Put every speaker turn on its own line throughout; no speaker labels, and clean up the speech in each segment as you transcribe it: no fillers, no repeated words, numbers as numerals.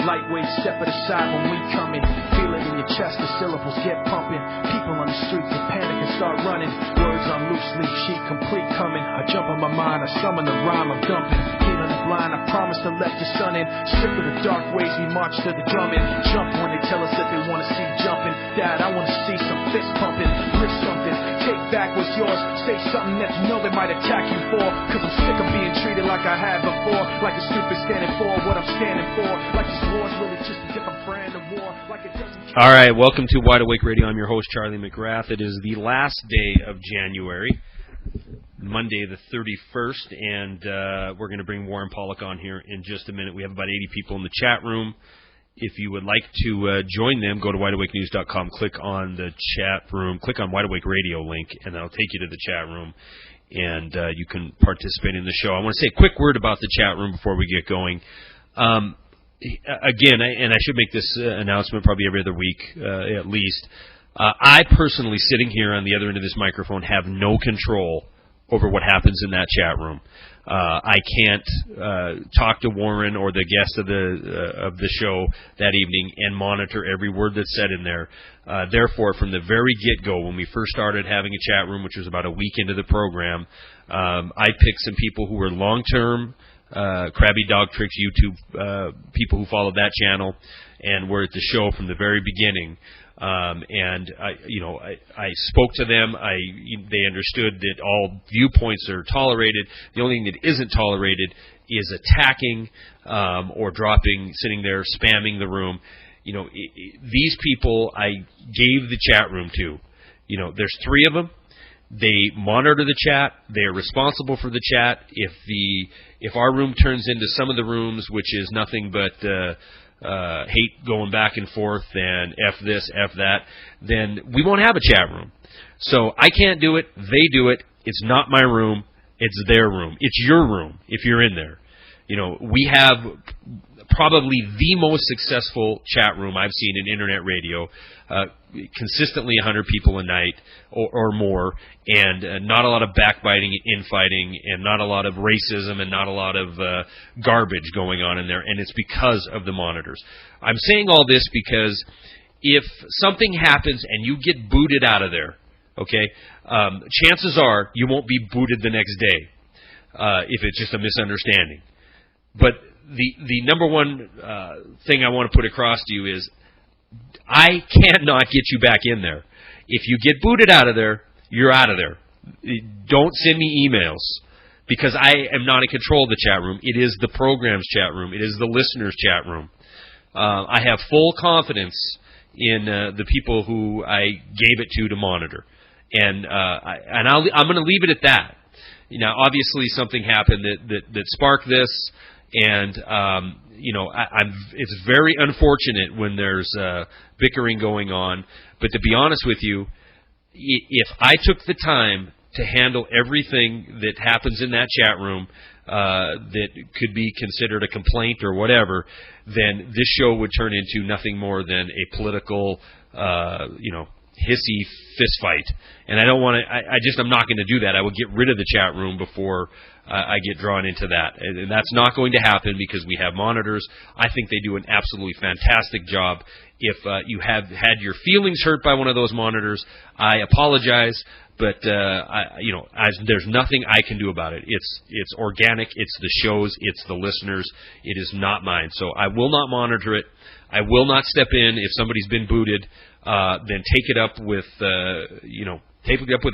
Lightweight, step it aside when we coming. Feel it in your chest, the syllables get pumping. People on the streets that panic and start running. Words on loose leaf sheet, complete coming. I jump on my mind, I summon the rhyme, I'm dumping. Heat on the blind, I promise to let the sun in. Strip of the dark ways, we march to the drumming. Jump when they tell us that they want to see jumping. Dad, I want to see some fist pumping. Rip something, take back what's yours. Say something that you know they might attack you for. Cause I'm sick of being treated like I have before. Like a stupid standing for what I'm standing for. Like this war's really just a different brand of war. Like it doesn't.
All right, welcome to Wide Awake Radio. I'm your host, Charlie McGrath. It is the last day of January, Monday the 31st, and we're going to bring Warren Pollock on here in just a minute. We have about 80 people in the chat room. If you would like to join them, go to wideawakenews.com, click on the chat room, click on Wide Awake Radio link, and that'll take you to the chat room, and you can participate in the show. I want to say a quick word about the chat room before we get going. Again, and I should make this announcement probably every other week at least, I personally, sitting here on the other end of this microphone, have no control over what happens in that chat room. I can't talk to Warren or the guest of the show that evening and monitor every word that's said in there. Therefore, from the very get-go, when we first started having a chat room, which was about a week into the program, I picked some people who were long-term Krabby Dog Tricks YouTube people who followed that channel and were at the show from the very beginning. And I spoke to them. They understood that all viewpoints are tolerated. The only thing that isn't tolerated is attacking or dropping, sitting there, spamming the room. These people I gave the chat room to. There's three of them. They monitor the chat. They are responsible for the chat. If our room turns into some of the rooms, which is nothing but hate going back and forth and F this, F that, then we won't have a chat room. So I can't do it. They do it. It's not my room. It's their room. It's your room if you're in there. We have probably the most successful chat room I've seen in internet radio, consistently 100 people a night or more, and not a lot of backbiting and infighting, and not a lot of racism, and not a lot of garbage going on in there, and it's because of the monitors. I'm saying all this because if something happens and you get booted out of there, okay, chances are you won't be booted the next day if it's just a misunderstanding. But the number one thing I want to put across to you is I cannot get you back in there. If you get booted out of there, you're out of there. Don't send me emails because I am not in control of the chat room. It is the program's chat room. It is the listeners' chat room. I have full confidence in the people who I gave it to monitor. And I'm going to leave it at that. Now, obviously, something happened that sparked this. And it's very unfortunate when there's bickering going on. But to be honest with you, if I took the time to handle everything that happens in that chat room that could be considered a complaint or whatever, then this show would turn into nothing more than a political, hissy fist fight. And I don't want to. I'm not going to do that. I would get rid of the chat room before I get drawn into that. And that's not going to happen because we have monitors. I think they do an absolutely fantastic job. If you have had your feelings hurt by one of those monitors, I apologize. But there's nothing I can do about it. It's organic. It's the shows. It's the listeners. It is not mine. So I will not monitor it. I will not step in if somebody's been booted. Then take it up with the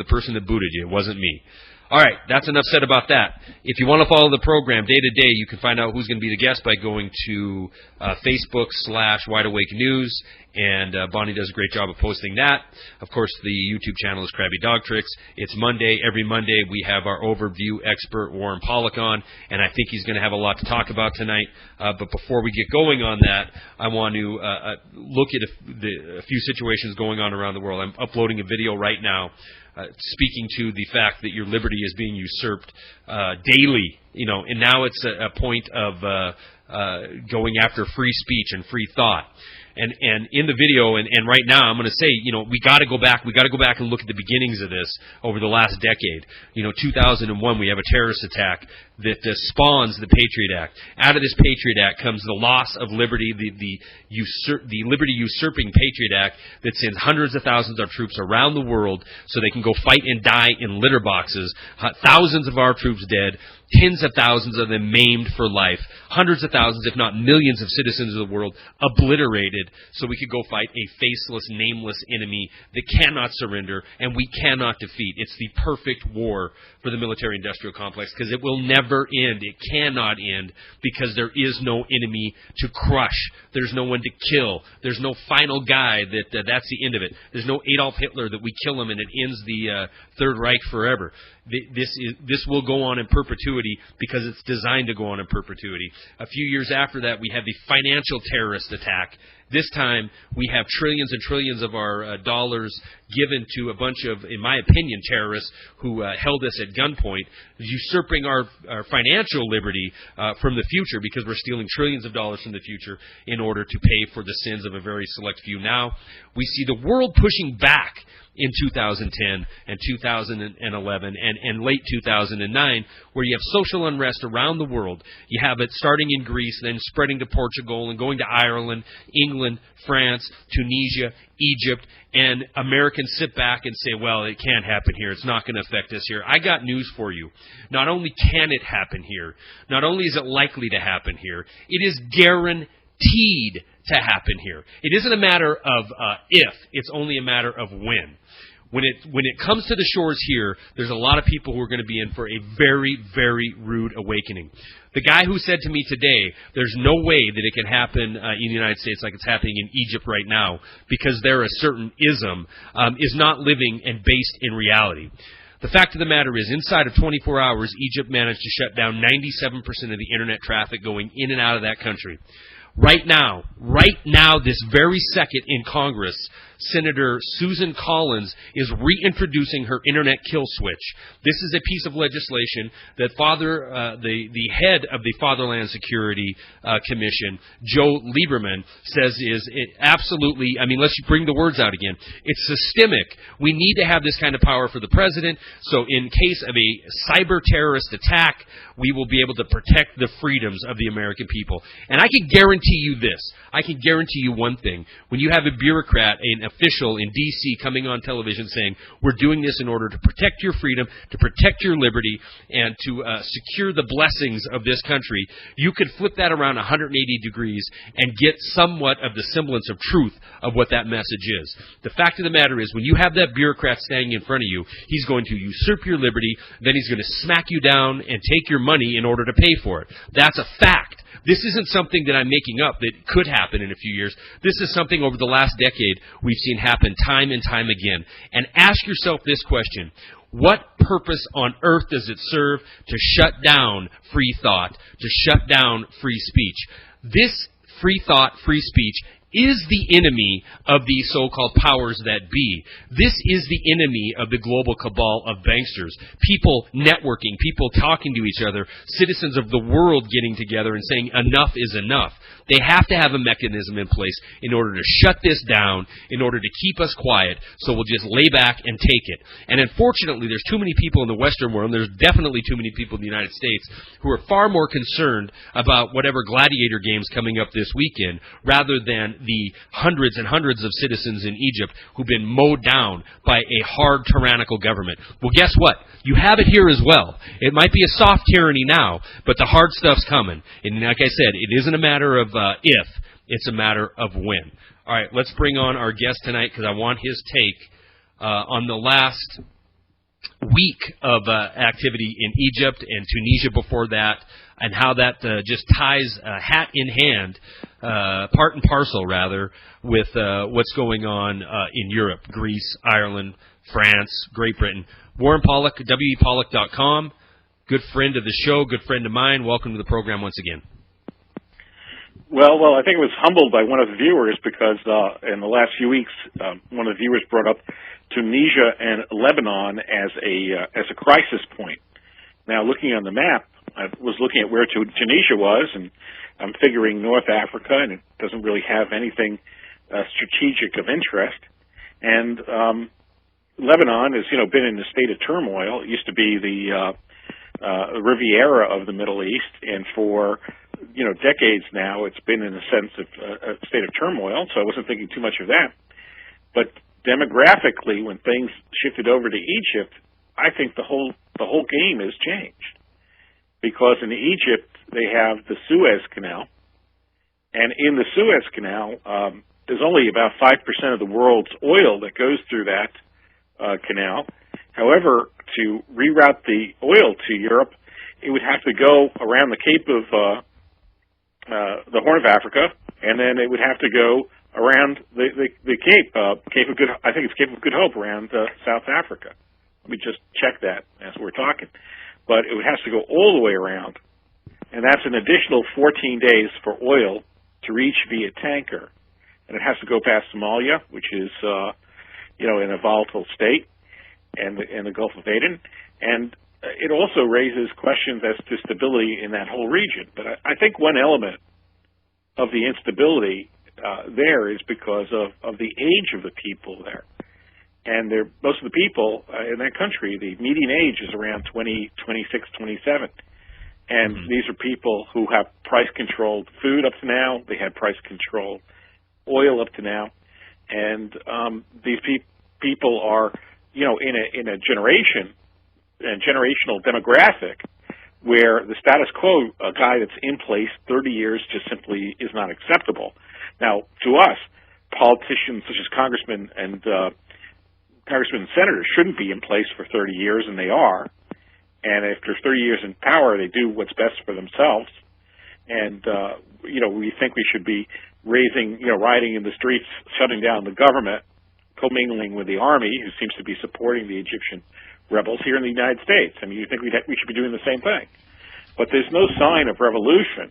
person that booted you. It wasn't me. All right, that's enough said about that. If you want to follow the program day to day, you can find out who's going to be the guest by going to Facebook/Wide Awake News, and Bonnie does a great job of posting that. Of course, the YouTube channel is Krabby Dog Tricks. It's Monday. Every Monday we have our overview expert, Warren Pollock, on, and I think he's going to have a lot to talk about tonight. But before we get going on that, I want to look at a few situations going on around the world. I'm uploading a video right now speaking to the fact that your liberty is being usurped daily, and now it's a point of going after free speech and free thought. And in the video, and right now, I'm going to say, we got to go back. We got to go back and look at the beginnings of this over the last decade. 2001, we have a terrorist attack that spawns the Patriot Act. Out of this Patriot Act comes the loss of liberty, the liberty-usurping Patriot Act that sends hundreds of thousands of troops around the world so they can go fight and die in litter boxes, thousands of our troops dead, tens of thousands of them maimed for life, hundreds of thousands, if not millions of citizens of the world obliterated so we could go fight a faceless, nameless enemy that cannot surrender and we cannot defeat. It's the perfect war for the military-industrial complex because it will never end. It cannot end because there is no enemy to crush. There's no one to kill. There's no final guy that's the end of it. There's no Adolf Hitler that we kill him and it ends the Third Reich forever. This will go on in perpetuity because it's designed to go on in perpetuity. A few years after that, we have the financial terrorist attack. This time, we have trillions and trillions of our dollars given to a bunch of, in my opinion, terrorists who held us at gunpoint, usurping our financial liberty from the future because we're stealing trillions of dollars from the future in order to pay for the sins of a very select few. Now, we see the world pushing back in 2010 and 2011 and late 2009, where you have social unrest around the world. You have it starting in Greece, then spreading to Portugal and going to Ireland, England, France, Tunisia, Egypt, and Americans sit back and say, well, it can't happen here. It's not going to affect us here. I got news for you. Not only can it happen here, not only is it likely to happen here, it is guaranteed to happen here. It isn't a matter of if, it's only a matter of when. When it comes to the shores here, there's a lot of people who are going to be in for a very, very rude awakening. The guy who said to me today, there's no way that it can happen in the United States like it's happening in Egypt right now because they're a certain ism, is not living and based in reality. The fact of the matter is, inside of 24 hours, Egypt managed to shut down 97% of the internet traffic going in and out of that country. Right now, this very second in Congress, Senator Susan Collins is reintroducing her internet kill switch. This is a piece of legislation that the head of the Fatherland Security Commission, Joe Lieberman, says is absolutely, let's bring the words out again, it's systemic. We need to have this kind of power for the president, so in case of a cyber terrorist attack, we will be able to protect the freedoms of the American people. And I can guarantee you this. I can guarantee you one thing. When you have a bureaucrat, an official in D.C. coming on television saying, we're doing this in order to protect your freedom, to protect your liberty, and to secure the blessings of this country, you could flip that around 180 degrees and get somewhat of the semblance of truth of what that message is. The fact of the matter is, when you have that bureaucrat standing in front of you, he's going to usurp your liberty, then he's going to smack you down and take your money in order to pay for it. That's a fact. This isn't something that I'm making up that could happen in a few years. This is something over the last decade we've seen happen time and time again. And ask yourself this question. What purpose on earth does it serve to shut down free thought, to shut down free speech? This free thought, free speech is the enemy of the so-called powers that be. This is the enemy of the global cabal of banksters. People networking, people talking to each other, citizens of the world getting together and saying enough is enough. They have to have a mechanism in place in order to shut this down, in order to keep us quiet, so we'll just lay back and take it. And unfortunately, there's too many people in the Western world, and there's definitely too many people in the United States who are far more concerned about whatever gladiator games coming up this weekend, rather than the hundreds and hundreds of citizens in Egypt who've been mowed down by a hard tyrannical government. Well, guess what? You have it here as well. It might be a soft tyranny now, but the hard stuff's coming. And like I said, it isn't a matter of if, it's a matter of when. All right, let's bring on our guest tonight because I want his take on the last week of activity in Egypt and Tunisia before that, and how that just ties hat in hand, part and parcel rather, with what's going on in Europe, Greece, Ireland, France, Great Britain. Warren Pollock, wepollock.com, good friend of the show, good friend of mine. Welcome to the program once again.
Well, I think it was humbled by one of the viewers because in the last few weeks, one of the viewers brought up Tunisia and Lebanon as a crisis point. Now, looking on the map, I was looking at where Tunisia was, and I'm figuring North Africa, and it doesn't really have anything strategic of interest. And Lebanon has, been in a state of turmoil. It used to be the Riviera of the Middle East, and for decades now, it's been in a sense of a state of turmoil. So I wasn't thinking too much of that. But demographically, when things shifted over to Egypt, I think the whole game has changed, because in Egypt they have the Suez Canal, and in the Suez Canal, there's only about 5% of the world's oil that goes through that canal. However, to reroute the oil to Europe, it would have to go around the Cape of the Horn of Africa, and then it would have to go around the Cape of Good. I think it's Cape of Good Hope around South Africa. Let me just check that as we're talking. But it has to go all the way around, and that's an additional 14 days for oil to reach via tanker, and it has to go past Somalia, which is in a volatile state, and the Gulf of Aden, and it also raises questions as to stability in that whole region. But I think one element of the instability there is because of the age of the people there. And most of the people in that country, the median age is around 20, 26, 27. And these are people who have price-controlled food up to now. They had price-controlled oil up to now. And these people are, in a generation, a generational demographic where the status quo, a guy that's in place 30 years, just simply is not acceptable. Now, to us, politicians such as congressmen and senators shouldn't be in place for 30 years, and they are. And after 30 years in power, they do what's best for themselves. And, we think we should be rioting in the streets, shutting down the government, commingling with the army, who seems to be supporting the Egyptian rebels here in the United States. I mean, you think we should be doing the same thing. But there's no sign of revolution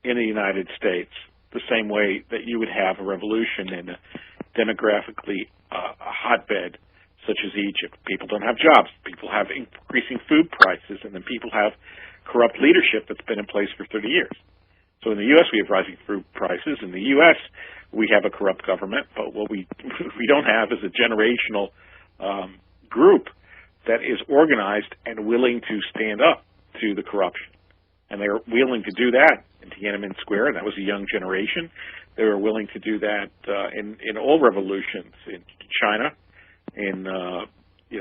in the United States the same way that you would have a revolution in a demographically a hotbed such as Egypt. People don't have jobs. People have increasing food prices, and then people have corrupt leadership that's been in place for 30 years. So in the U.S., we have rising food prices. In the U.S., we have a corrupt government, but what we don't have is a generational group that is organized and willing to stand up to the corruption. And they're willing to do that in Tiananmen Square, and that was a young generation. They were willing to do that in all revolutions, in China,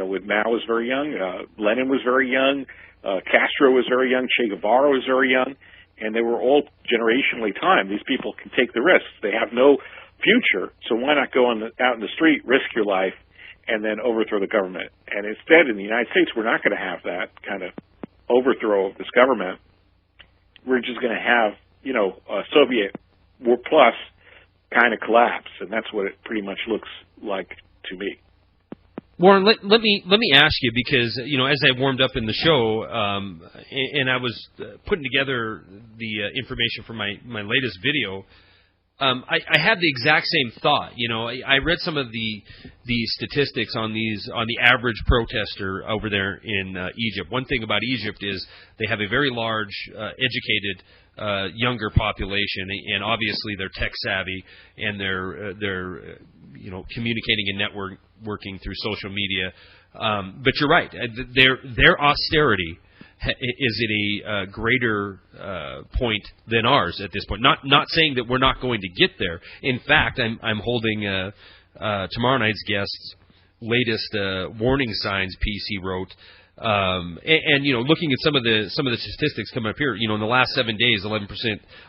with Mao was very young, Lenin was very young, Castro was very young, Che Guevara was very young, and they were all generationally timed. These people can take the risks. They have no future, so why not go out in the street, risk your life, and then overthrow the government? And instead, in the United States, we're not going to have that kind of overthrow of this government. We're just going to have, a Soviet War Plus kind of collapse, and that's what it pretty much looks like to me.
Warren, let me ask you, because as I warmed up in the show, and I was putting together the information for my latest video, I had the exact same thought. I read some of the statistics on the average protester over there in Egypt. One thing about Egypt is they have a very large, educated, younger population, and obviously they're tech savvy, and they're communicating and networking through social media. But you're right. Their austerity is at a greater point than ours at this point. Not saying that we're not going to get there. In fact, I'm holding tomorrow night's guest's latest warning signs piece he wrote. And looking at some of the statistics coming up here, in the last 7 days, 11%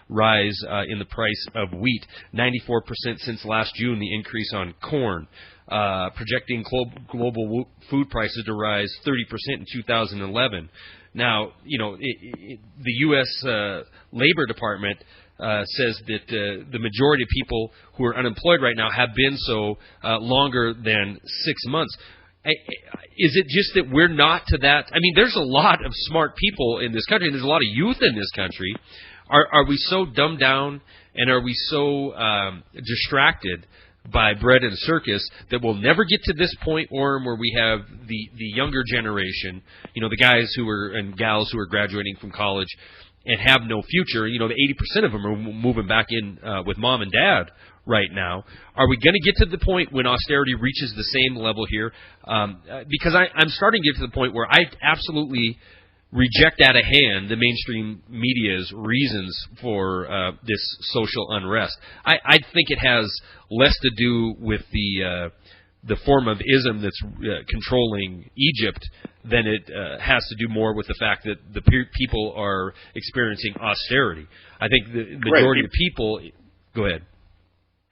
rise in the price of wheat, 94% since last June, the increase on corn, projecting global food prices to rise 30% in 2011. Now, the U.S. Labor Department says that the majority of people who are unemployed right now have been so longer than 6 months. Is it just that we're not to that? I mean, there's a lot of smart people in this country, and there's a lot of youth in this country. Are we so dumbed down, and are we so distracted by bread and circus that we'll never get to this point, Orm, where we have the younger generation, the guys and gals who are graduating from college and have no future? The 80% of them are moving back in with mom and dad right now. Are we going to get to the point when austerity reaches the same level here? Because I'm starting to get to the point where I absolutely reject out of hand the mainstream media's reasons for this social unrest. I think it has less to do with the form of ism that's controlling Egypt than it has to do more with the fact that the people are experiencing austerity. I think the majority of people. Go ahead.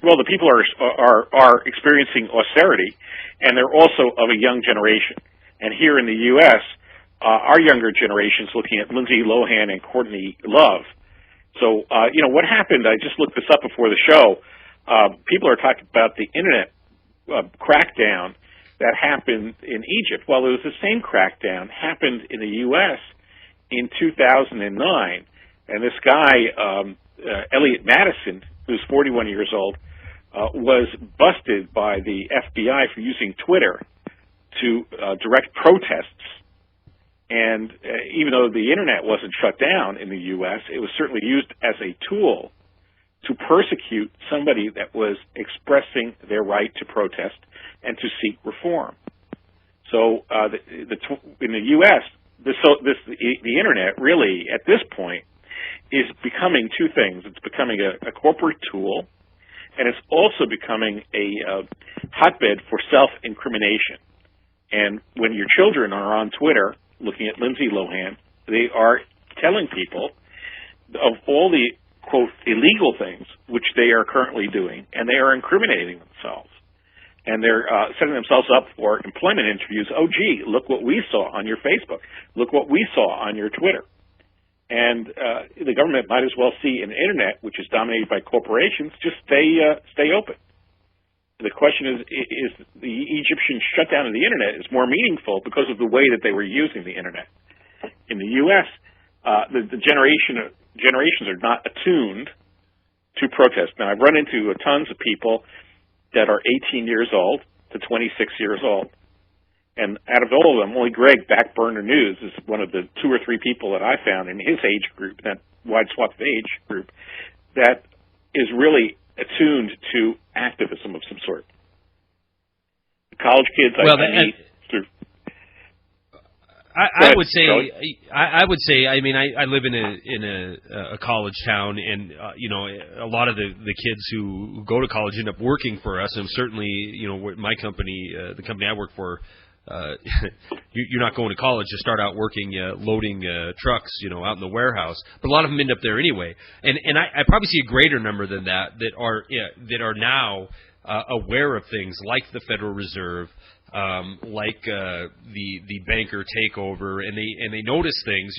Well, the people are experiencing austerity, and they're also of a young generation. And here in the U.S., our younger generation's looking at Lindsay Lohan and Courtney Love. So, what happened? I just looked this up before the show. People are talking about the internet crackdown that happened in Egypt. Well, it was the same crackdown happened in the U.S. in 2009. And this guy, Elliot Madison, who's 41 years old, was busted by the FBI for using Twitter to direct protests. And even though the internet wasn't shut down in the U.S., it was certainly used as a tool to persecute somebody that was expressing their right to protest and to seek reform. So in the U.S., the internet really, at this point, is becoming two things. It's becoming a corporate tool, and it's also becoming a hotbed for self-incrimination. And when your children are on Twitter looking at Lindsay Lohan, they are telling people of all the, quote, illegal things which they are currently doing, and they are incriminating themselves. And they're setting themselves up for employment interviews. Oh, gee, look what we saw on your Facebook. Look what we saw on your Twitter. And the government might as well see an internet, which is dominated by corporations, just stay open. The question is the Egyptian shutdown of the internet is more meaningful because of the way that they were using the internet. In the U.S., the generations are not attuned to protest. Now, I've run into tons of people that are 18 years old to 26 years old. And out of all of them, only Greg, Backburner News, is one of the 2 or 3 people that I found in his age group, that wide swath of age group, that is really attuned to activism of some sort. The college kids I meet through.
I would say. I mean, I live in a college town, and a lot of the kids who go to college end up working for us, and certainly, my company, the company I work for. You're not going to college to start out working loading trucks, out in the warehouse. But a lot of them end up there anyway. And I probably see a greater number than that are now aware of things like the Federal Reserve, like the banker takeover, and they notice things.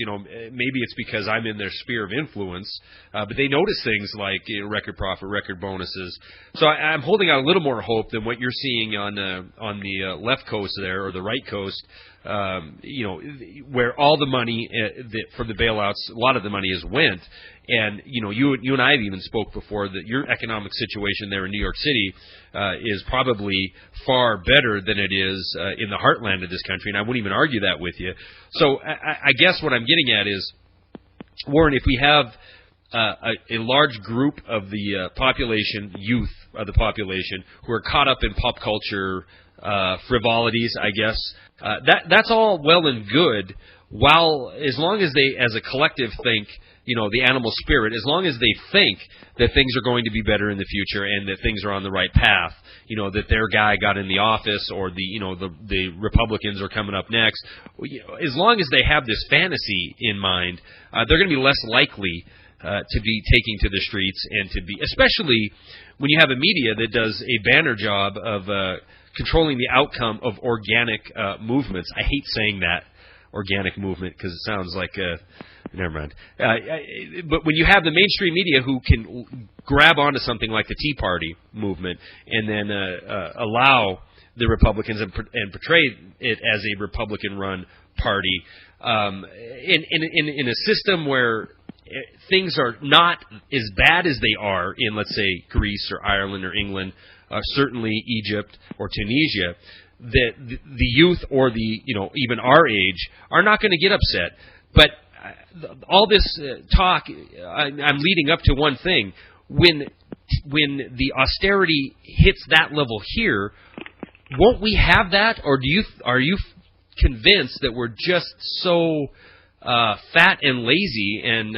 Maybe it's because I'm in their sphere of influence, but they notice things like record profit, record bonuses. So I'm holding out a little more hope than what you're seeing on the left coast there, or the right coast. Where all the money from the bailouts, a lot of the money has went. And, you and I have even spoke before that your economic situation there in New York City is probably far better than it is in the heartland of this country, and I wouldn't even argue that with you. So I guess what I'm getting at is, Warren, if we have a large group of the population, youth of the population, who are caught up in pop culture frivolities, I guess, that's all well and good, as long as they, as a collective, think, the animal spirit, as long as they think that things are going to be better in the future and that things are on the right path, that their guy got in the office, or the Republicans are coming up next, as long as they have this fantasy in mind, they're going to be less likely to be taking to the streets, and to be, especially when you have a media that does a banner job of controlling the outcome of organic movements. I hate saying that, organic movement, because it sounds like never mind. But when you have the mainstream media who can grab onto something like the Tea Party movement and then allow the Republicans and portray it as a Republican-run party, in a system where things are not as bad as they are in, let's say, Greece or Ireland or England, certainly Egypt or Tunisia, that the youth or even our age are not going to get upset. But all this talk, I'm leading up to one thing. When the austerity hits that level here, won't we have that? Or are you convinced that we're just so fat and lazy, and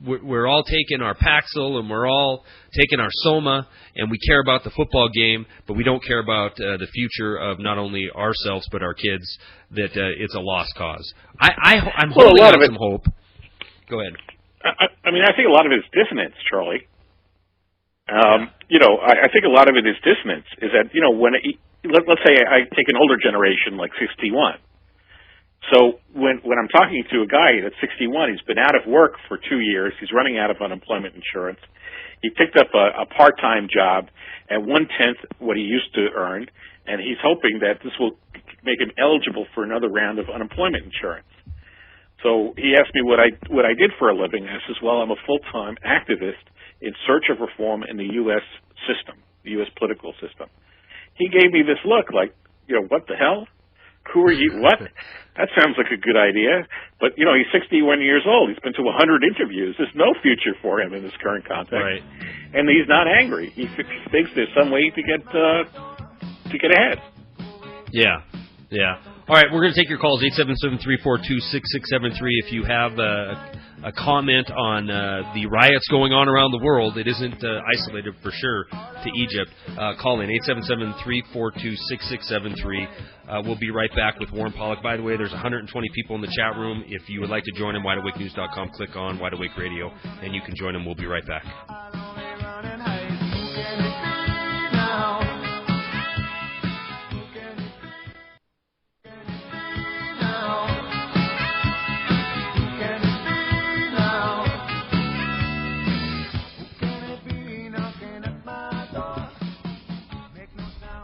we're all taking our Paxil and we're all taking our Soma, and we care about the football game, but we don't care about the future of not only ourselves but our kids. That it's a lost cause. I'm holding out some hope. Go ahead.
I mean, I think a lot of it is dissonance, Charlie. I think a lot of it is dissonance. Is that let's say I take an older generation like 61. So when I'm talking to a guy that's 61, he's been out of work for 2 years. He's running out of unemployment insurance. He picked up a part-time job at 1/10 what he used to earn, and he's hoping that this will make him eligible for another round of unemployment insurance. So he asked me what I did for a living. I says, well, I'm a full-time activist in search of reform in the U.S. system, the U.S. political system. He gave me this look like, what the hell? Who are you? What? That sounds like a good idea. But, he's 61 years old. He's been to 100 interviews. There's no future for him in this current context.
Right.
And he's not angry. He thinks there's some way to get ahead.
Yeah. All right, we're going to take your calls, 877-342-6673. If you have a comment on the riots going on around the world, it isn't isolated for sure to Egypt, call in, 877-342-6673. We'll be right back with Warren Pollock. By the way, there's 120 people in the chat room. If you would like to join him, wideawakenews.com, click on Wide Awake Radio, and you can join him. We'll be right back.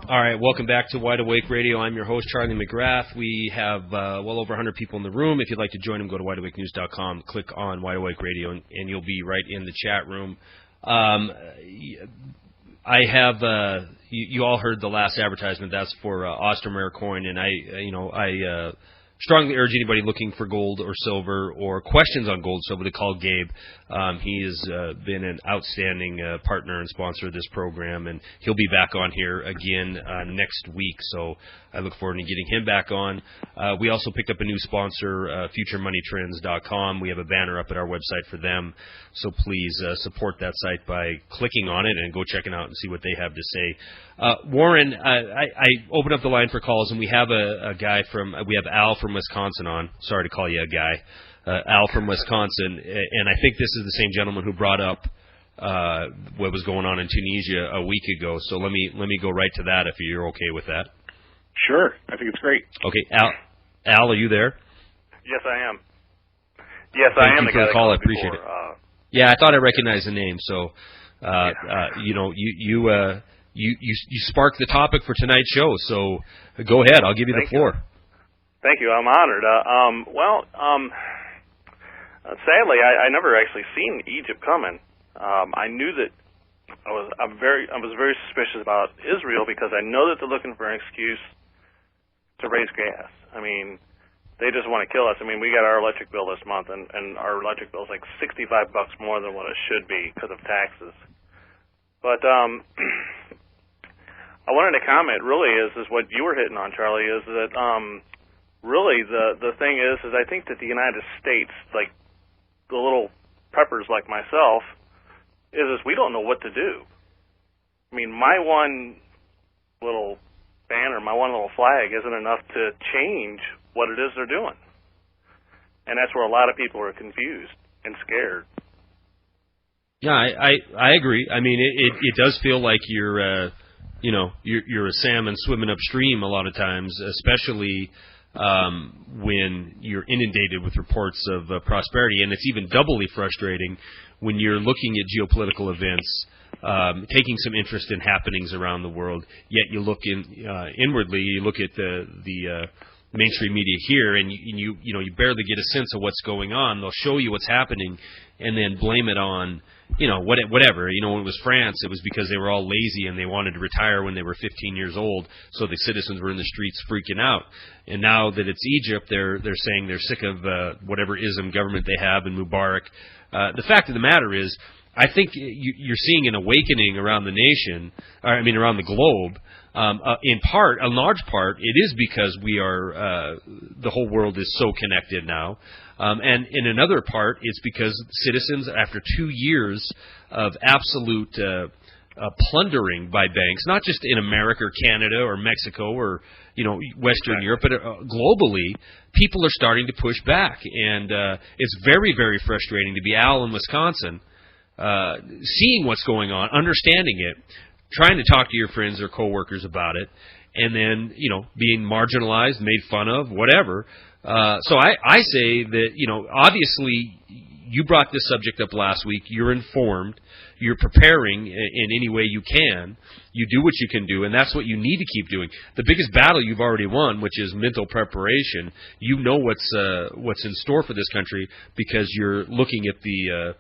All right, welcome back to Wide Awake Radio. I'm your host, Charlie McGrath. We have well over 100 people in the room. If you'd like to join them, go to wideawakenews.com, click on Wide Awake Radio, and you'll be right in the chat room. I have you all heard the last advertisement. That's for Ostermeyer coin, and I strongly urge anybody looking for gold or silver or questions on gold, silver, to call Gabe. He has been an outstanding partner and sponsor of this program, and he'll be back on here again next week. So I look forward to getting him back on. We also picked up a new sponsor, FutureMoneyTrends.com. We have a banner up at our website for them, so please support that site by clicking on it and go check it out and see what they have to say. Warren, I opened up the line for calls, and we have we have Al from Wisconsin on. Sorry to call you a guy. Al from Wisconsin, and I think this is the same gentleman who brought up what was going on in Tunisia a week ago. So let me go right to that if you're okay with that.
Sure, I think it's great.
Okay, Al, are you there?
Yes, I am. Yes, I am.
Thank you for the call. I appreciate it. Yeah, I thought I recognized the name. So, you sparked the topic for tonight's show. So go ahead. I'll give you the floor.
Thank you. I'm honored. Sadly, I never actually seen Egypt coming. I knew that I was very suspicious about Israel because I know that they're looking for an excuse to raise gas. I mean, they just want to kill us. I mean, we got our electric bill this month, and our electric bill is like $65 more than what it should be because of taxes. But I wanted to comment. Really, is what you were hitting on, Charlie. Is that really the thing is I think that the United States, like the little preppers like myself, is we don't know what to do. I mean, my one little banner, my one little flag isn't enough to change what it is they're doing. And that's where a lot of people are confused and scared.
Yeah, I agree. I mean, it does feel like you're a salmon swimming upstream a lot of times, especially when you're inundated with reports of prosperity, and it's even doubly frustrating when you're looking at geopolitical events, taking some interest in happenings around the world. Yet you look inwardly, you look at the mainstream media here, and you barely get a sense of what's going on. They'll show you what's happening, and then blame it on whatever. When it was France, it was because they were all lazy and they wanted to retire when they were 15 years old, so the citizens were in the streets freaking out. And now that it's Egypt, they're saying they're sick of whatever ism government they have in Mubarak. The fact of the matter is, I think you're seeing an awakening around the nation, around the globe, A large part, it is because we are the whole world is so connected now, and in another part, it's because citizens, after 2 years of absolute plundering by banks, not just in America or Canada or Mexico or Western Europe, but globally, people are starting to push back, and it's very, very frustrating to be Al in Wisconsin, seeing what's going on, understanding it, trying to talk to your friends or coworkers about it, and then being marginalized, made fun of, whatever. So I say that obviously you brought this subject up last week. You're informed. You're preparing in any way you can. You do what you can do, and that's what you need to keep doing. The biggest battle you've already won, which is mental preparation. You know what's in store for this country because you're looking at the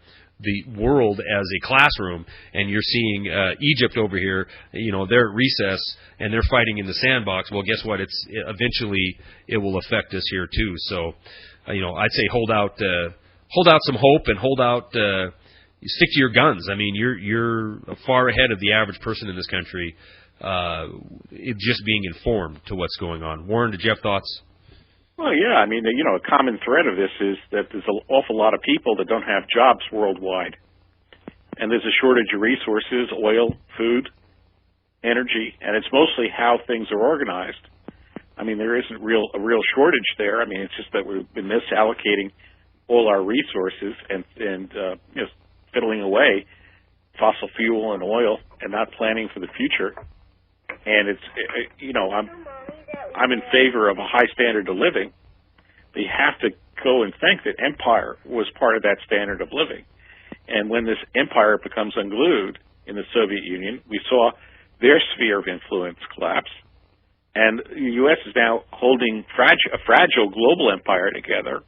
world as a classroom, and you're seeing Egypt over here. They're at recess and they're fighting in the sandbox. Well, guess what? Eventually it will affect us here too. So, I'd say hold out some hope and hold out. Stick to your guns. I mean, you're far ahead of the average person in this country. Just being informed to what's going on. Warren, did you have thoughts?
Well, yeah. I mean, a common thread of this is that there's an awful lot of people that don't have jobs worldwide, and there's a shortage of resources: oil, food, energy, and it's mostly how things are organized. I mean, there isn't a real shortage there. I mean, it's just that we've been misallocating all our resources and fiddling away fossil fuel and oil and not planning for the future. And I'm in favor of a high standard of living. But you have to go and think that empire was part of that standard of living. And when this empire becomes unglued in the Soviet Union, we saw their sphere of influence collapse. And the U.S. is now holding a fragile global empire together,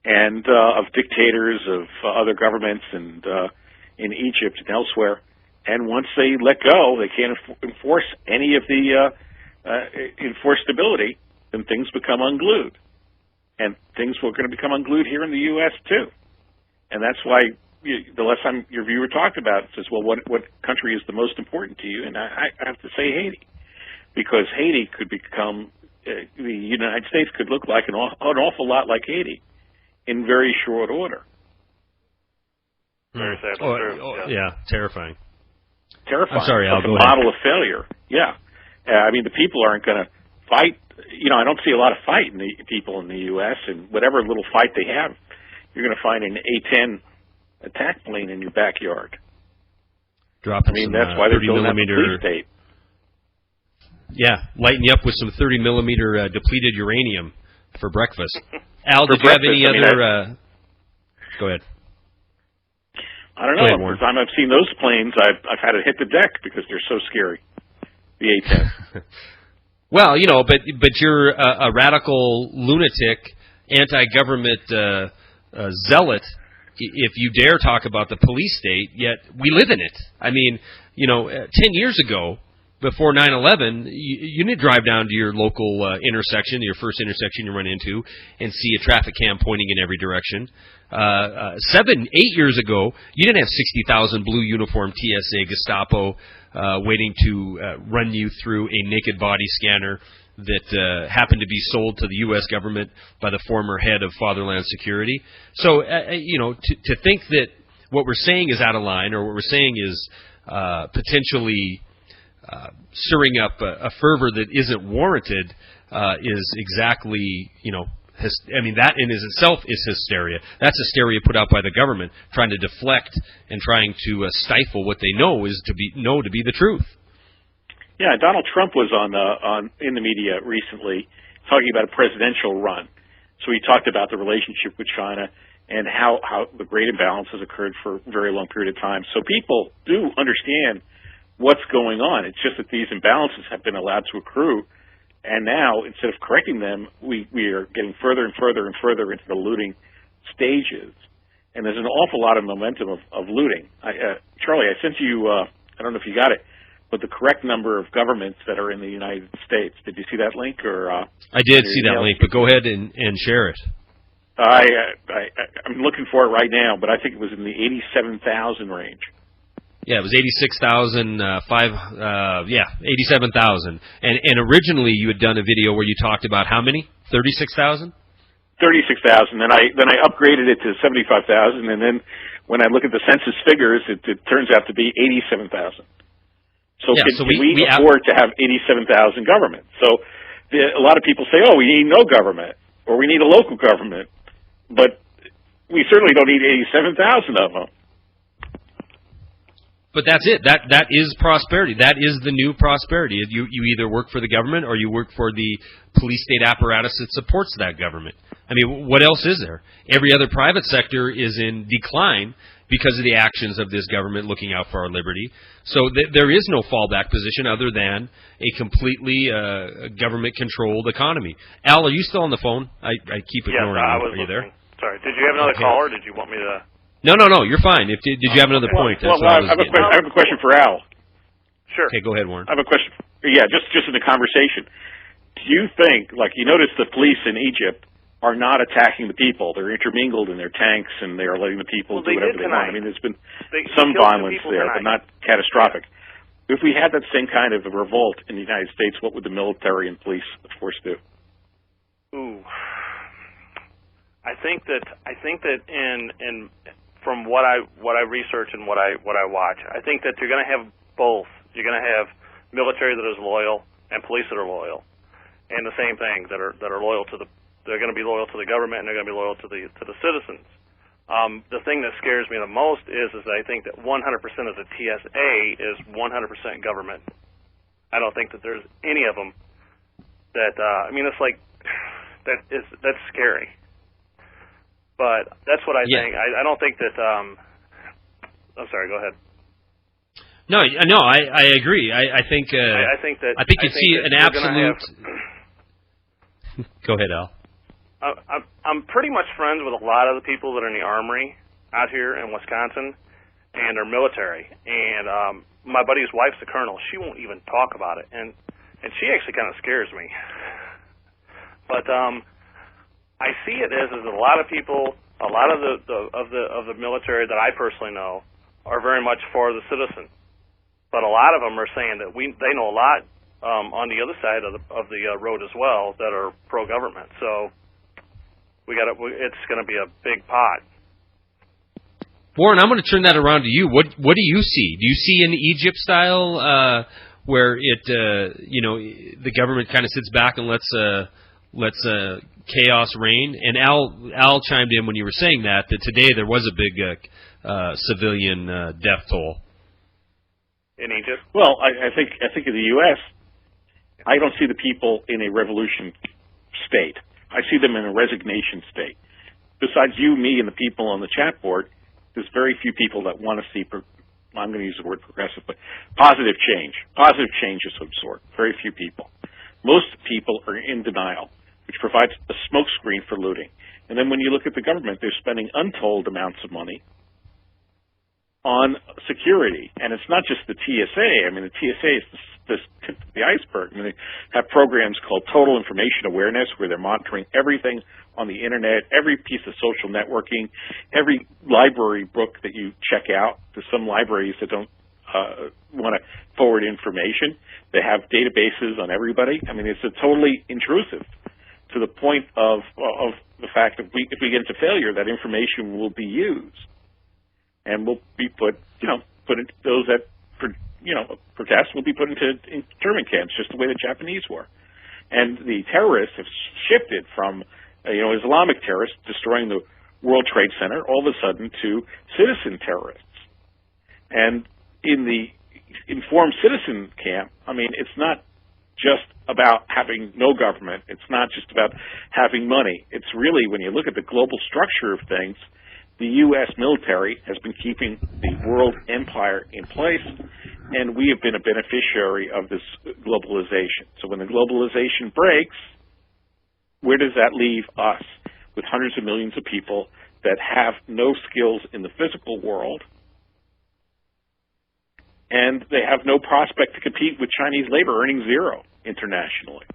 and of dictators, of other governments, and in Egypt and elsewhere. And once they let go, they can't enforce any of the enforced stability, then things become unglued. And things were going to become unglued here in the U.S. too. And that's why the last time your viewer talked about it says, well, what country is the most important to you? And I have to say Haiti, because Haiti could become, the United States could look like an awful lot like Haiti in very short order.
Very sad. True.
Yeah, terrifying.
Terrifying.
I'm sorry, Al,
like
go
a
ahead.
model of failure. Yeah. I mean, the people aren't going to fight. I don't see a lot of fight in the people in the U.S., and whatever little fight they have, you're going to find an A-10 attack plane in your backyard.
Dropping
that's why they're building that police state.
Yeah, lighten you up with some 30 millimeter depleted uranium for breakfast. Al, did you have any other? Go ahead.
I don't know. Every time I've seen those planes, I've had to hit the deck because they're so scary. The A-10.
Well, but you're a radical lunatic, anti-government zealot if you dare talk about the police state, yet we live in it. I mean, 10 years ago, before 9/11, you didn't drive down to your local intersection, your first intersection you run into, and see a traffic cam pointing in every direction. 7, 8 years ago, you didn't have 60,000 blue uniform TSA Gestapo waiting to run you through a naked body scanner that happened to be sold to the U.S. government by the former head of Fatherland Security. So, to think that what we're saying is out of line, or what we're saying is potentially stirring up a fervor that isn't warranted is exactly, that in itself is hysteria. That's hysteria put out by the government, trying to deflect and trying to stifle what they know to be the truth.
Yeah, Donald Trump was in the media recently talking about a presidential run. So he talked about the relationship with China and how the great imbalance has occurred for a very long period of time. So people do understand what's going on. It's just that these imbalances have been allowed to accrue, and now, instead of correcting them, we are getting further and further and further into the looting stages. And there's an awful lot of momentum of looting. Charlie, I sent you, I don't know if you got it, but the correct number of governments that are in the United States. Did you see that link? Or
I did see that link, but go ahead and share it.
I'm looking for it right now, but I think it was in the 87,000 range.
Yeah, it was 86,000, 87,000. And originally you had done a video where you talked about how many? 36,000?
36,000. Then I upgraded it to 75,000, and then when I look at the census figures, it turns out to be 87,000. So can we afford to have 87,000 government? So a lot of people say, oh, we need no government, or we need a local government, but we certainly don't need 87,000 of them.
But that's it. That is prosperity. That is the new prosperity. You either work for the government or you work for the police state apparatus that supports that government. I mean, what else is there? Every other private sector is in decline because of the actions of this government looking out for our liberty. So there is no fallback position other than a completely government-controlled economy. Al, are you still on the phone? I keep ignoring you. Are you there?
Sorry. Did you have another call, or did you want me to...
No, you're fine. Did you have another point?
I have a question for Al.
Sure.
Okay, go ahead, Warren.
I have a question. Yeah, just in the conversation. Do you think, like, you notice the police in Egypt are not attacking the people? They're intermingled in their tanks, and they are letting the people do whatever they want. I mean, there's been some violence there, but not catastrophic. If we had that same kind of a revolt in the United States, what would the military and police force do?
Ooh. I think that in from what I research and what I watch, I think that you're going to have both. You're going to have military that is loyal and police that are loyal, and the same thing that are loyal to they're going to be loyal to the government and they're going to be loyal to the citizens. The thing that scares me the most is that I think that 100% of the TSA is 100% government. I don't think that there's any of them that it's like that's scary. But that's what I think. I don't think that. I'm sorry. Go ahead.
No, I agree. I think.
I think that.
I think you see an absolute. Go ahead, Al.
I'm pretty much friends with a lot of the people that are in the Armory out here in Wisconsin, and are military. And my buddy's wife's a colonel. She won't even talk about it, and she actually kind of scares me. But I see it as a lot of people, a lot of the military that I personally know are very much for the citizen, but a lot of them are saying that they know a lot on the other side of the road as well that are pro-government. So it's going to be a big pot.
Warren, I'm going to turn that around to you. What do you see? Do you see an Egypt style where the government kind of sits back and lets chaos reign? And Al chimed in when you were saying that today there was a big civilian death toll
in Egypt.
Well, I think in the U.S., I don't see the people in a revolution state. I see them in a resignation state. Besides you, me, and the people on the chat board, there's very few people that want to see. I'm going to use the word progressive, but positive change of some sort. Very few people. Most people are in denial, which provides a smokescreen for looting. And then when you look at the government, they're spending untold amounts of money on security. And it's not just the TSA. I mean, the TSA is the tip of the iceberg. I mean, they have programs called Total Information Awareness, where they're monitoring everything on the Internet, every piece of social networking, every library book that you check out. There's some libraries that don't want to forward information. They have databases on everybody. I mean, it's totally intrusive, to the point of the fact that if we get into failure, that information will be used and will be put into those that protest will be put into internment camps, just the way the Japanese were. And the terrorists have shifted from Islamic terrorists destroying the World Trade Center all of a sudden to citizen terrorists. And in the informed citizen camp, I mean, it's not just about having no government. It's not just about having money. It's really, when you look at the global structure of things, the U.S. military has been keeping the world empire in place, and we have been a beneficiary of this globalization. So when the globalization breaks, where does that leave us? With hundreds of millions of people that have no skills in the physical world, and they have no prospect to compete with Chinese labor earning zero internationally.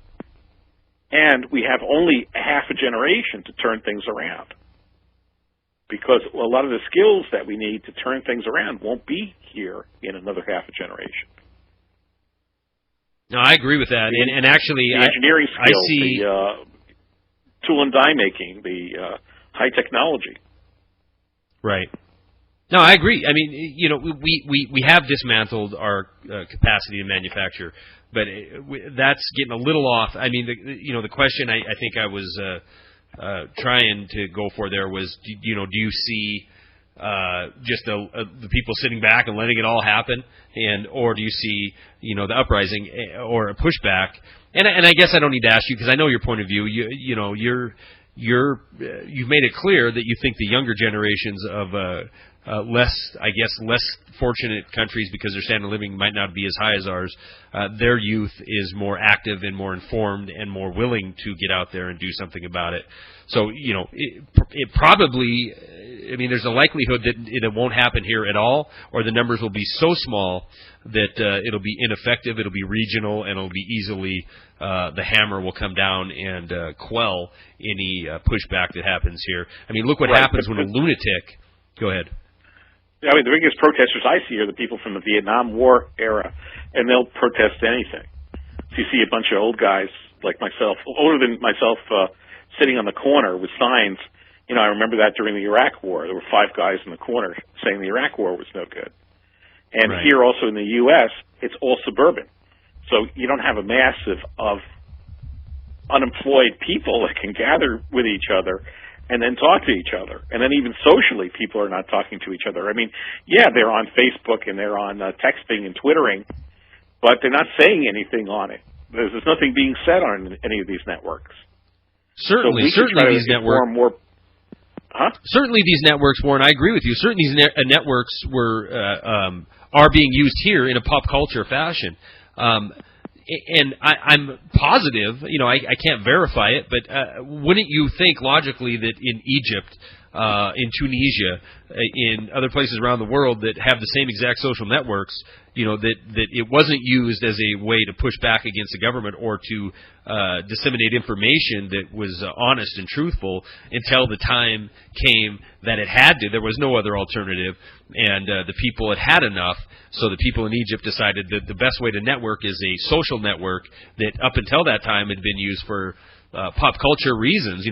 And we have only half a generation to turn things around. because a lot of the skills that we need to turn things around won't be here in another half a generation.
No, I agree with that. And actually,
the engineering skills,
I see
the tool and die making, the high technology.
Right. No, I agree. I mean, we have dismantled our capacity to manufacture, but that's getting a little off. I mean, the question I think I was trying to go for there was, do you see just the people sitting back and letting it all happen, or do you see the uprising or a pushback? And I guess I don't need to ask you because I know your point of view. You've made it clear that you think the younger generations of less fortunate countries, because their standard of living might not be as high as ours, their youth is more active and more informed and more willing to get out there and do something about it. So, it probably, I mean, there's a likelihood that it won't happen here at all, or the numbers will be so small that it'll be ineffective, it'll be regional, and it'll be easily, the hammer will come down and quell any pushback that happens here. I mean, look what happens when a lunatic... Go ahead.
I mean, the biggest protesters I see are the people from the Vietnam War era, and they'll protest anything. So you see a bunch of old guys like myself, older than myself, sitting on the corner with signs. I remember that during the Iraq War. There were 5 guys in the corner saying the Iraq War was no good. And here also in the U.S., it's all suburban. So you don't have a mass of unemployed people that can gather with each other and then talk to each other. And then even socially, people are not talking to each other. I mean, yeah, they're on Facebook and they're on texting and Twittering, but they're not saying anything on it. There's nothing being said on any of these networks.
Certainly these networks. Certainly these networks, Warren, I agree with you. Certainly these networks are being used here in a pop culture fashion. And I'm positive, I can't verify it, but wouldn't you think logically that in Egypt, in Tunisia, in other places around the world that have the same exact social networks, that it wasn't used as a way to push back against the government or to disseminate information that was honest and truthful until the time came that it had to. There was no other alternative, and the people had enough. So the people in Egypt decided that the best way to network is a social network that up until that time had been used for pop culture reasons,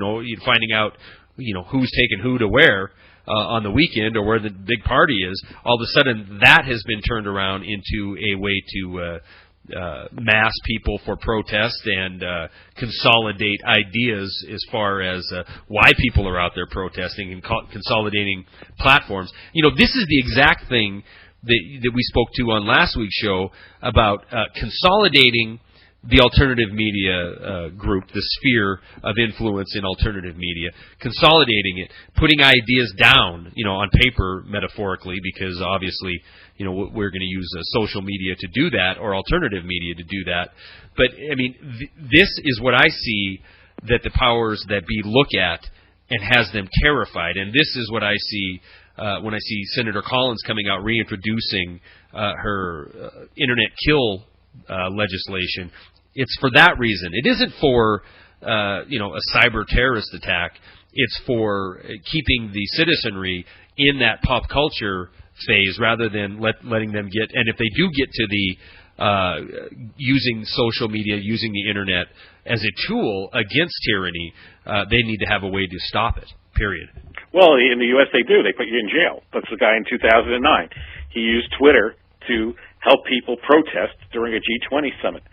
finding out who's taking who to where on the weekend or where the big party is. All of a sudden that has been turned around into a way to mass people for protest and consolidate ideas as far as why people are out there protesting and consolidating platforms. This is the exact thing that we spoke to on last week's show about consolidating the alternative media group, the sphere of influence in alternative media, consolidating it, putting ideas down, on paper metaphorically, because obviously, we're going to use social media to do that or alternative media to do that. But, I mean, this is what I see that the powers that be look at and has them terrified. And this is what I see when I see Senator Collins coming out reintroducing her internet kill legislation. It's for that reason. It isn't for a cyber terrorist attack. It's for keeping the citizenry in that pop culture phase rather than letting them get. And if they do get to the using social media, using the internet as a tool against tyranny, they need to have a way to stop it. Period.
Well, in the U.S. they do. They put you in jail. That's the guy in 2009. He used Twitter to help people protest during a G20 summit.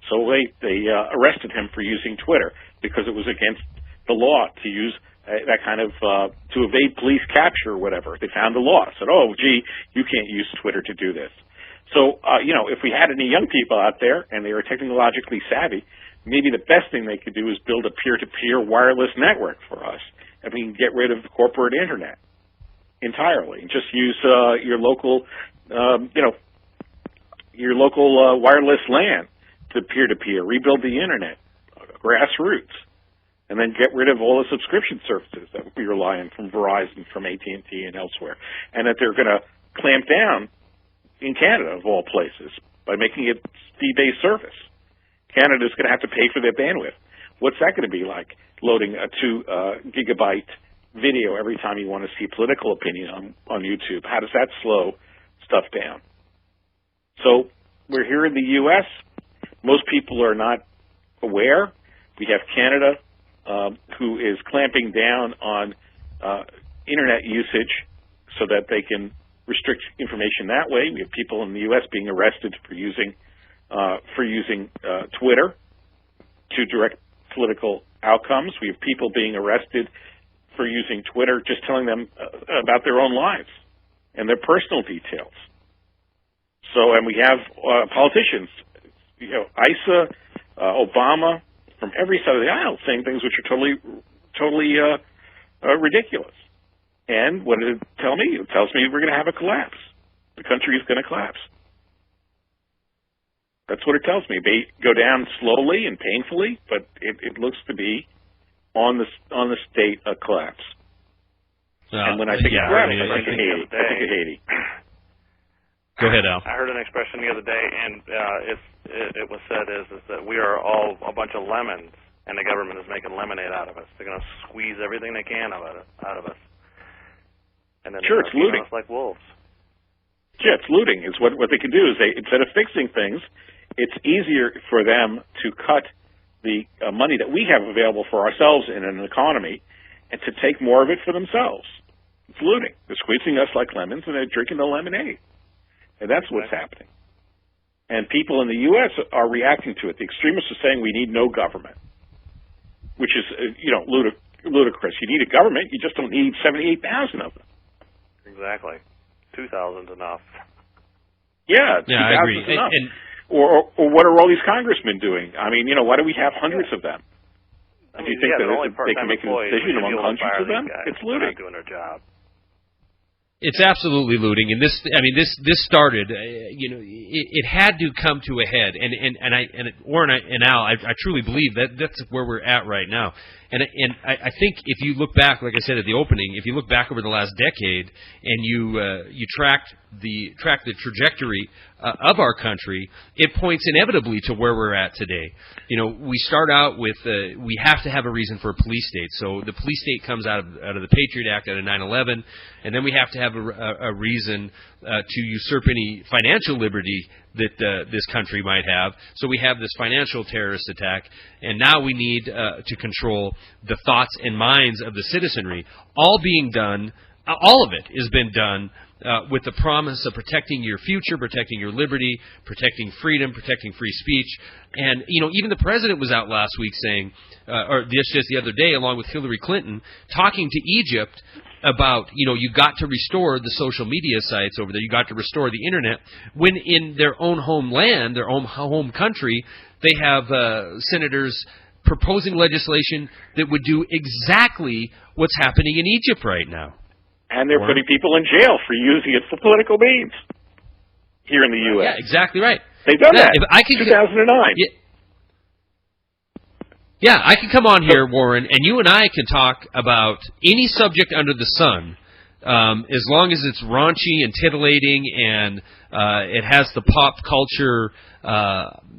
So they arrested him for using Twitter because it was against the law to use that kind of to evade police capture or whatever. They found the law. Said, oh, gee, you can't use Twitter to do this. So, if we had any young people out there and they were technologically savvy, maybe the best thing they could do is build a peer-to-peer wireless network for us. And we can get rid of the corporate internet entirely and just use your local wireless LAN to peer-to-peer, rebuild the internet, grassroots, and then get rid of all the subscription services that we rely on from Verizon, from AT&T, and elsewhere. And that they're going to clamp down in Canada, of all places, by making it fee-based service. Canada's going to have to pay for their bandwidth. What's that going to be like, loading a 2 gigabyte video every time you want to see political opinion on YouTube? How does that slow stuff down? So we're here in the U.S. Most people are not aware. We have Canada, who is clamping down on internet usage so that they can restrict information that way. We have people in the U.S. being arrested for using Twitter to direct political outcomes. We have people being arrested for using Twitter, just telling them about their own lives and their personal details. So, and we have politicians, Issa, Obama, from every side of the aisle, saying things which are totally ridiculous. And what did it tell me? It tells me we're going to have a collapse. The country is going to collapse. That's what it tells me. They go down slowly and painfully, but it looks to be on the state of collapse. And when I think of collapse, I think of Haiti.
Go ahead, Al.
I heard an expression the other day, and it was said is that we are all a bunch of lemons, and the government is making lemonade out of us. They're going to squeeze everything they can out of us. And then
sure, it's looting.
Us like wolves.
Yeah, it's looting. It's what they can do is instead of fixing things, it's easier for them to cut the money that we have available for ourselves in an economy and to take more of it for themselves. It's looting. They're squeezing us like lemons, and they're drinking the lemonade. And that's what's happening. And people in the U.S. are reacting to it. The extremists are saying we need no government, which is, ludicrous. You need a government. You just don't need 78,000 of them.
Exactly. 2,000's enough.
Yeah, 2,000
I agree.
is enough. Or what are all these congressmen doing? I mean, why do we have hundreds of them? Do you think that they can make a decision among hundreds of them? It's looting.
They're not doing their job.
It's absolutely looting, and this started. It had to come to a head, and Warren and Al, I truly believe that's where we're at right now. And I think if you look back, like I said at the opening, if you look back over the last decade and you track the trajectory of our country, it points inevitably to where we're at today. We start out with we have to have a reason for a police state. So the police state comes out of the Patriot Act, out of 9/11, and then we have to have a reason to usurp any financial liberty that this country might have. So we have this financial terrorist attack, and now we need to control the thoughts and minds of the citizenry. All being done, all of it has been done with the promise of protecting your future, protecting your liberty, protecting freedom, protecting free speech. And, even the president was out last week saying, or just the other day, along with Hillary Clinton, talking to Egypt about, you got to restore the social media sites over there. You got to restore the internet. When in their own homeland, their own home country, they have senators proposing legislation that would do exactly what's happening in Egypt right now.
And they're putting people in jail for using it for political means here in the U.S.
Yeah, exactly right.
They've done that.
If I could,
2009.
Yeah, I can come on here, Warren, and you and I can talk about any subject under the sun, as long as it's raunchy and titillating and it has the pop culture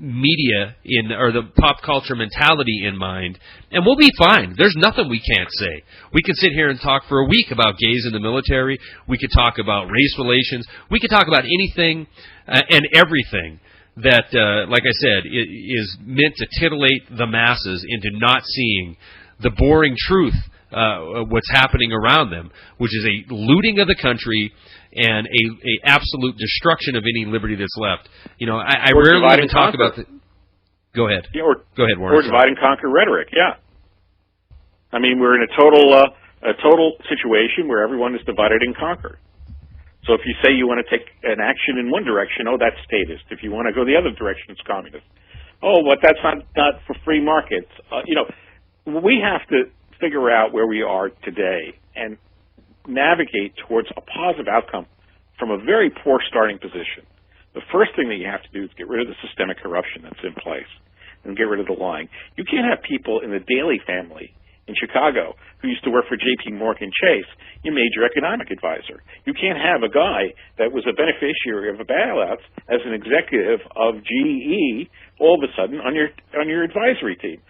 media or the pop culture mentality in mind, and we'll be fine. There's nothing we can't say. We can sit here and talk for a week about gays in the military. We could talk about race relations. We could talk about anything and everything that, like I said, is meant to titillate the masses into not seeing the boring truth, what's happening around them, which is a looting of the country and a absolute destruction of any liberty that's left. I rarely even talk about the... Go ahead.
Yeah,
Go ahead, Warren.
Or divide and conquer rhetoric, yeah. I mean, we're in a total situation where everyone is divided and conquered. So if you say you want to take an action in one direction, that's statist. If you want to go the other direction, it's communist. But that's not for free markets. We have to figure out where we are today and navigate towards a positive outcome from a very poor starting position. The first thing that you have to do is get rid of the systemic corruption that's in place and get rid of the lying. You can't have people in the Daley family in Chicago who used to work for J.P. Morgan Chase, your major economic advisor. You can't have a guy that was a beneficiary of a bailouts as an executive of GE all of a sudden on your advisory team.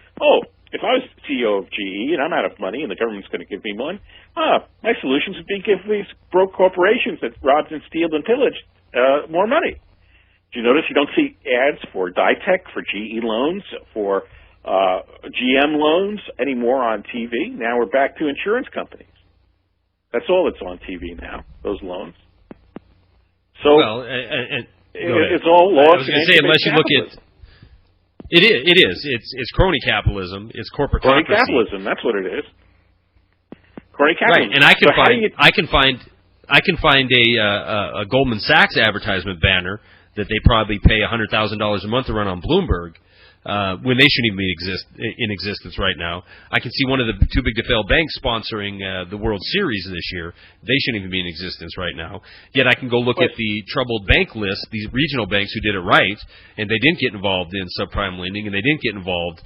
If I was CEO of GE and I'm out of money and the government's going to give me money, my solutions would be give these broke corporations that robbed and stealed and pillaged more money. Do you notice you don't see ads for Dytech, for GE loans, for GM loans anymore on TV? Now we're back to insurance companies. That's all that's on TV now, those loans. So it's all lost.
I was going to say, unless you look at it is. It's crony capitalism. It's corporate
crony capitalism. That's what it is. Crony capitalism.
Right, and I can find a Goldman Sachs advertisement banner that they probably pay $100,000 a month to run on Bloomberg. When they shouldn't even be in existence right now. I can see one of the too big to fail banks sponsoring the World Series this year. They shouldn't even be in existence right now. Yet I can go look at the troubled bank list, these regional banks who did it right, and they didn't get involved in subprime lending, and they didn't get involved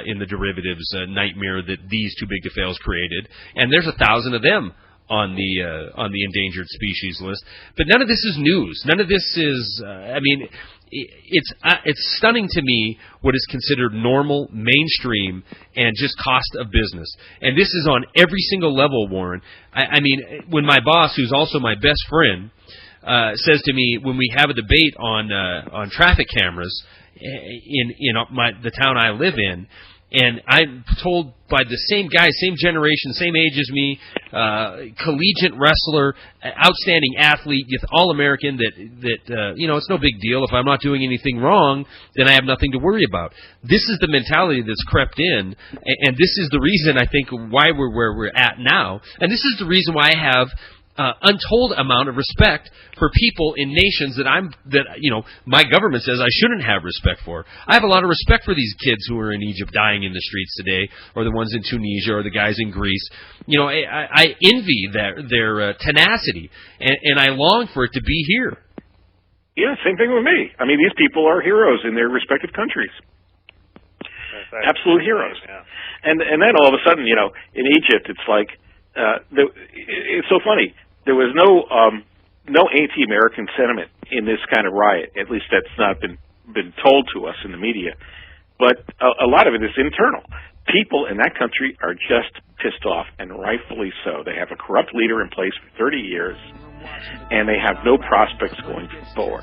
in the derivatives nightmare that these too big to fails created. And there's 1,000 of them on the endangered species list. But none of this is news. None of this is. It's stunning to me what is considered normal, mainstream, and just cost of business. And this is on every single level, Warren. I mean, when my boss, who's also my best friend, says to me when we have a debate on traffic cameras in the town I live in, and I'm told by the same guy, same generation, same age as me, collegiate wrestler, outstanding athlete, All-American, that it's no big deal. If I'm not doing anything wrong, then I have nothing to worry about. This is the mentality that's crept in, and this is the reason, I think, why we're where we're at now. And this is the reason why I have untold amount of respect for people in nations that my government says I shouldn't have respect for. I have a lot of respect for these kids who are in Egypt dying in the streets today, or the ones in Tunisia, or the guys in Greece. I envy their tenacity, and I long for it to be here.
Yeah, same thing with me. I mean, these people are heroes in their respective countries. Absolute heroes. Yeah. And then all of a sudden, in Egypt, it's like, it's so funny. There was no anti-American sentiment in this kind of riot. At least that's not been told to us in the media. But a lot of it is internal. People in that country are just pissed off, and rightfully so. They have a corrupt leader in place for 30 years, and they have no prospects going forward.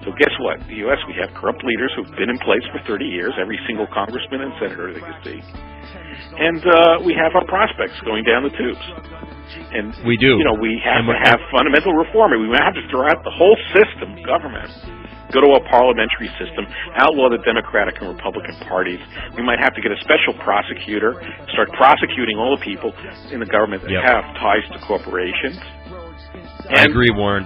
So guess what? In the U.S., we have corrupt leaders who've been in place for 30 years, every single congressman and senator that you see. And we have our prospects going down the tubes. And
we do.
We have to have fundamental reform. We have to throw out the whole system, government, go to a parliamentary system, outlaw the Democratic and Republican parties. We might have to get a special prosecutor, start prosecuting all the people in the government that have ties to corporations.
I agree, Warren.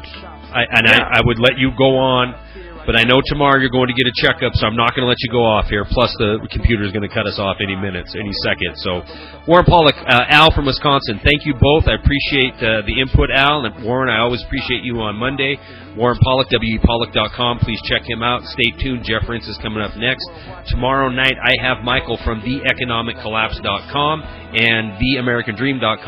I would let you go on, but I know tomorrow you're going to get a checkup, so I'm not going to let you go off here. Plus, the computer is going to cut us off any second. So, Warren Pollock, Al from Wisconsin, thank you both. I appreciate the input, Al. And Warren, I always appreciate you on Monday. Warren Pollock, wepollock.com. Please check him out. Stay tuned. Jeff Rintz is coming up next. Tomorrow night, I have Michael from theeconomiccollapse.com and theamericandream.com.